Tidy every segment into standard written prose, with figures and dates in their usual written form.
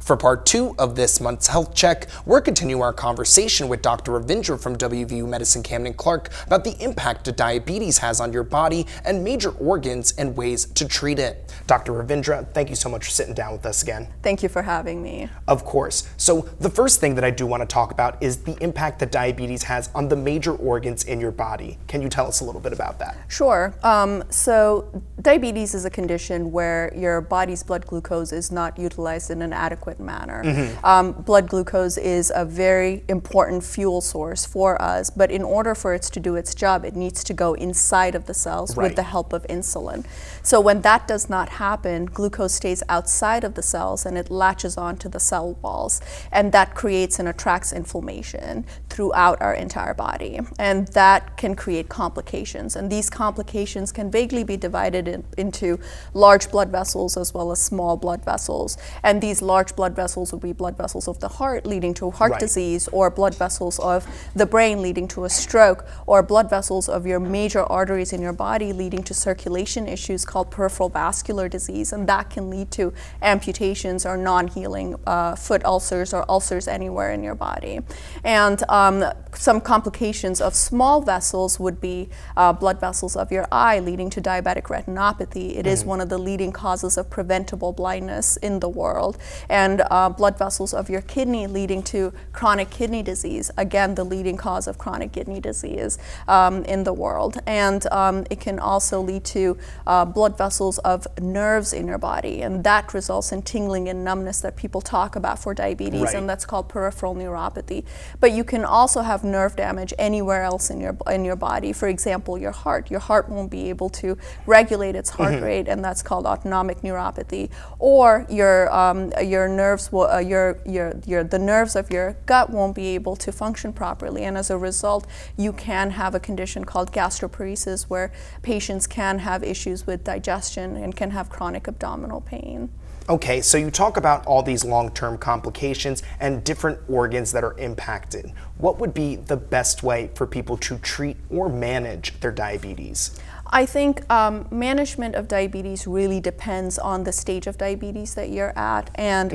For part 2 of this month's health check, we're continuing our conversation with Dr. Ravindra from WVU Medicine Camden Clark about the impact that diabetes has on your body and major organs and ways to treat it. Dr. Ravindra, thank you so much for sitting down with us again. Thank you for having me. Of course. So the first thing that I do want to talk about is the impact that diabetes has on the major organs in your body. Can you tell us a little bit about that? Sure. So diabetes is a condition where your body's blood glucose is not utilized in an adequate manner. Blood glucose is a very important fuel source for us, but in order for it to do its job, it needs to go inside of the cells with the help of insulin. So when that does not happen, glucose stays outside of the cells and it latches onto the cell walls, and that creates and attracts inflammation throughout our entire body, and that can create complications. And these complications can vaguely be divided into large blood vessels as well as small blood vessels. And these large blood vessels will be blood vessels of the heart, leading to heart disease, or blood vessels of the brain, leading to a stroke, or blood vessels of your major arteries in your body, leading to circulation issues called peripheral vascular disease, and that can lead to amputations or non-healing foot ulcers or ulcers anywhere in your body. And some complications of small vessels would be blood vessels of your eye, leading to diabetic retinopathy. It is one of the leading causes of preventable blindness in the world. And blood vessels of your kidney, leading to chronic kidney disease, again the leading cause of chronic kidney disease in the world. And it can also lead to blood vessels of nerves in your body, and that results in tingling and numbness that people talk about for diabetes, and that's called peripheral neuropathy. But you can also have nerve damage anywhere else in your body. For example, your heart. Your heart won't be able to regulate its heart rate, and that's called autonomic neuropathy. Or your nerves will, the nerves of your gut won't be able to function properly, and as a result, you can have a condition called gastroparesis, where patients can have issues with digestion and can have chronic abdominal pain. Okay, so you talk about all these long-term complications and different organs that are impacted. What would be the best way for people to treat or manage their diabetes? I think management of diabetes really depends on the stage of diabetes that you're at, and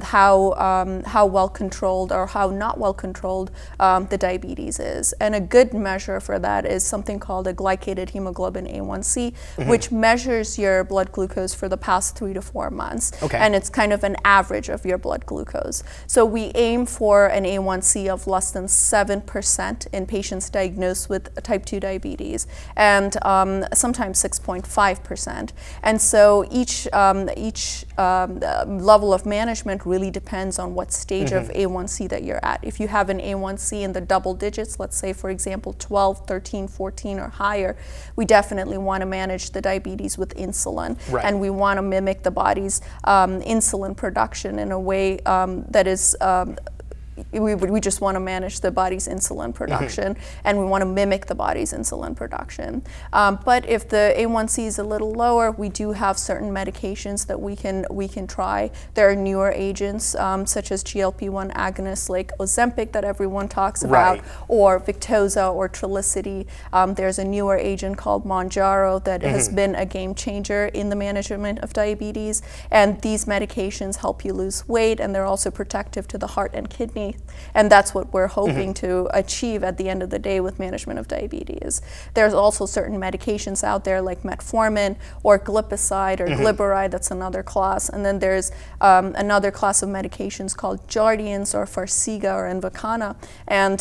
how well controlled or how not well controlled the diabetes is. And a good measure for that is something called a glycated hemoglobin A1C, which measures your blood glucose for the past 3 to 4 months. And it's kind of an average of your blood glucose. So we aim for an A1C of less than 7% in patients diagnosed with type 2 diabetes, and sometimes 6.5%. And so each level of management really depends on what stage of A1C that you're at. If you have an A1C in the double digits, let's say for example 12, 13, 14 or higher, we definitely want to manage the diabetes with insulin. And we want to mimic the body's insulin production in a way that is we just want to manage the body's insulin production, and we want to mimic the body's insulin production. But if the A1C is a little lower, we do have certain medications that we can try. There are newer agents such as GLP-1 agonists like Ozempic that everyone talks about, or Victoza or Trulicity. There's a newer agent called Mounjaro that has been a game changer in the management of diabetes, and these medications help you lose weight, and they're also protective to the heart and kidney. And that's what we're hoping to achieve at the end of the day with management of diabetes. There's also certain medications out there like metformin or glipizide or glyburide, that's another class. And then there's another class of medications called Jardiance or Farxiga or Invokana, and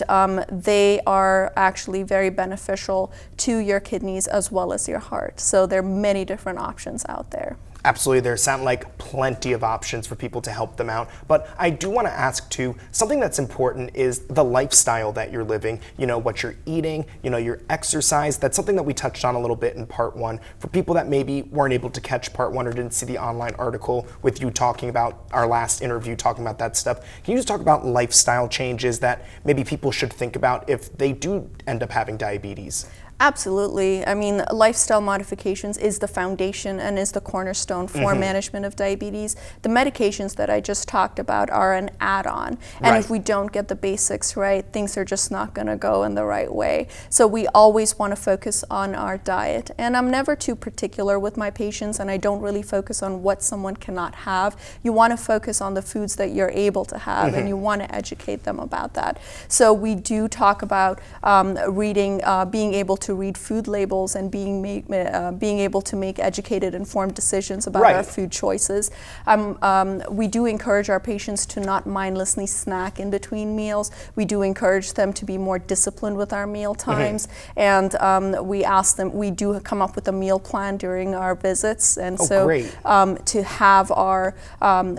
they are actually very beneficial to your kidneys as well as your heart. So there are many different options out there. Absolutely, there sound like plenty of options for people to help them out. But I do want to ask too, something that's important is the lifestyle that you're living, what you're eating, your exercise. That's something that we touched on a little bit in part 1. For people that maybe weren't able to catch part 1 or didn't see the online article with you talking about our last interview, talking about that stuff, can you just talk about lifestyle changes that maybe people should think about if they do end up having diabetes? Absolutely. I mean, lifestyle modifications is the foundation and is the cornerstone for management of diabetes. The medications that I just talked about are an add-on. And if we don't get the basics right, things are just not going to go in the right way. So we always want to focus on our diet. And I'm never too particular with my patients, and I don't really focus on what someone cannot have. You want to focus on the foods that you're able to have, and you want to educate them about that. So we do talk about reading, being able to read food labels and being able to make educated, informed decisions about our food choices. We do encourage our patients to not mindlessly snack in between meals. We do encourage them to be more disciplined with our meal times, and we ask them, we do come up with a meal plan during our visits, and to have our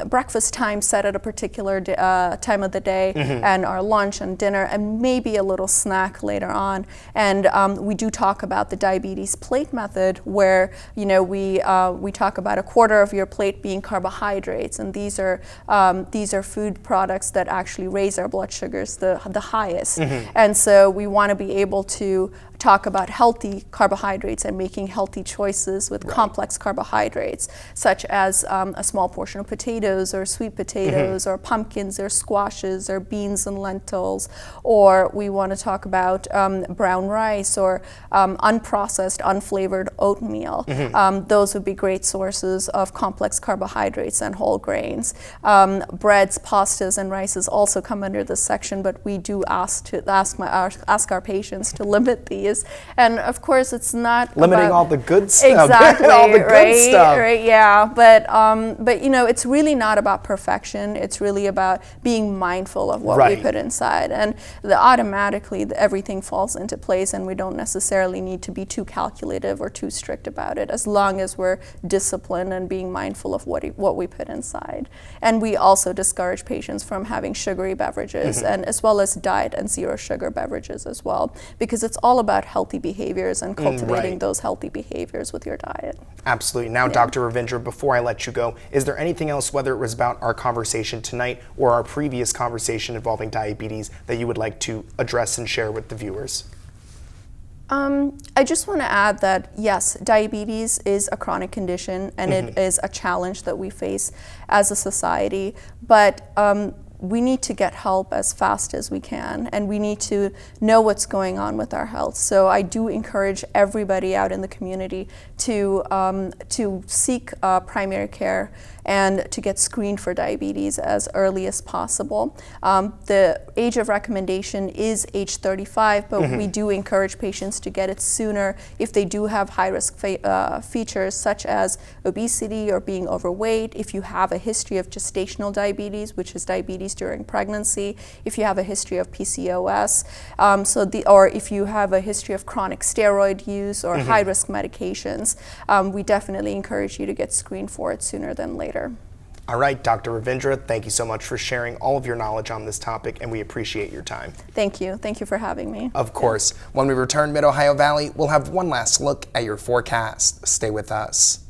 breakfast time set at a particular time of the day, and our lunch and dinner, and maybe a little snack later on. And we do talk about the diabetes plate method, where we talk about a quarter of your plate being carbohydrates, and these are food products that actually raise our blood sugars the highest. And so we want to be able to talk about healthy carbohydrates and making healthy choices with complex carbohydrates, such as a small portion of potatoes or sweet potatoes or pumpkins or squashes or beans and lentils. Or we want to talk about brown rice or unprocessed, unflavored oatmeal. Those would be great sources of complex carbohydrates and whole grains. Breads, pastas, and rices also come under this section, but we do ask our patients to limit these. And of course, it's not limiting all the good stuff. Exactly, all the good stuff. Right, yeah. But it's really not about perfection. It's really about being mindful of what we put inside, and automatically everything falls into place, and we don't necessarily need to be too calculative or too strict about it, as long as we're disciplined and being mindful of what we put inside. And we also discourage patients from having sugary beverages, and as well as diet and zero sugar beverages as well, because it's all about healthy behaviors and cultivating those healthy behaviors with your diet. Absolutely. Now, Dr. Ravindra, before I let you go, is there anything else, whether it was about our conversation tonight or our previous conversation involving diabetes, that you would like to address and share with the viewers? I just want to add that, yes, diabetes is a chronic condition, and it is a challenge that we face as a society, but we need to get help as fast as we can, and we need to know what's going on with our health. So I do encourage everybody out in the community to seek primary care and to get screened for diabetes as early as possible. The age of recommendation is age 35, but we do encourage patients to get it sooner if they do have high-risk features such as obesity or being overweight, if you have a history of gestational diabetes, which is diabetes during pregnancy, if you have a history of PCOS, or if you have a history of chronic steroid use or high-risk medications, we definitely encourage you to get screened for it sooner than later. All right, Dr. Ravindra, thank you so much for sharing all of your knowledge on this topic, and we appreciate your time. Thank you. Thank you for having me. Of course. When we return, Mid-Ohio Valley, we'll have one last look at your forecast. Stay with us.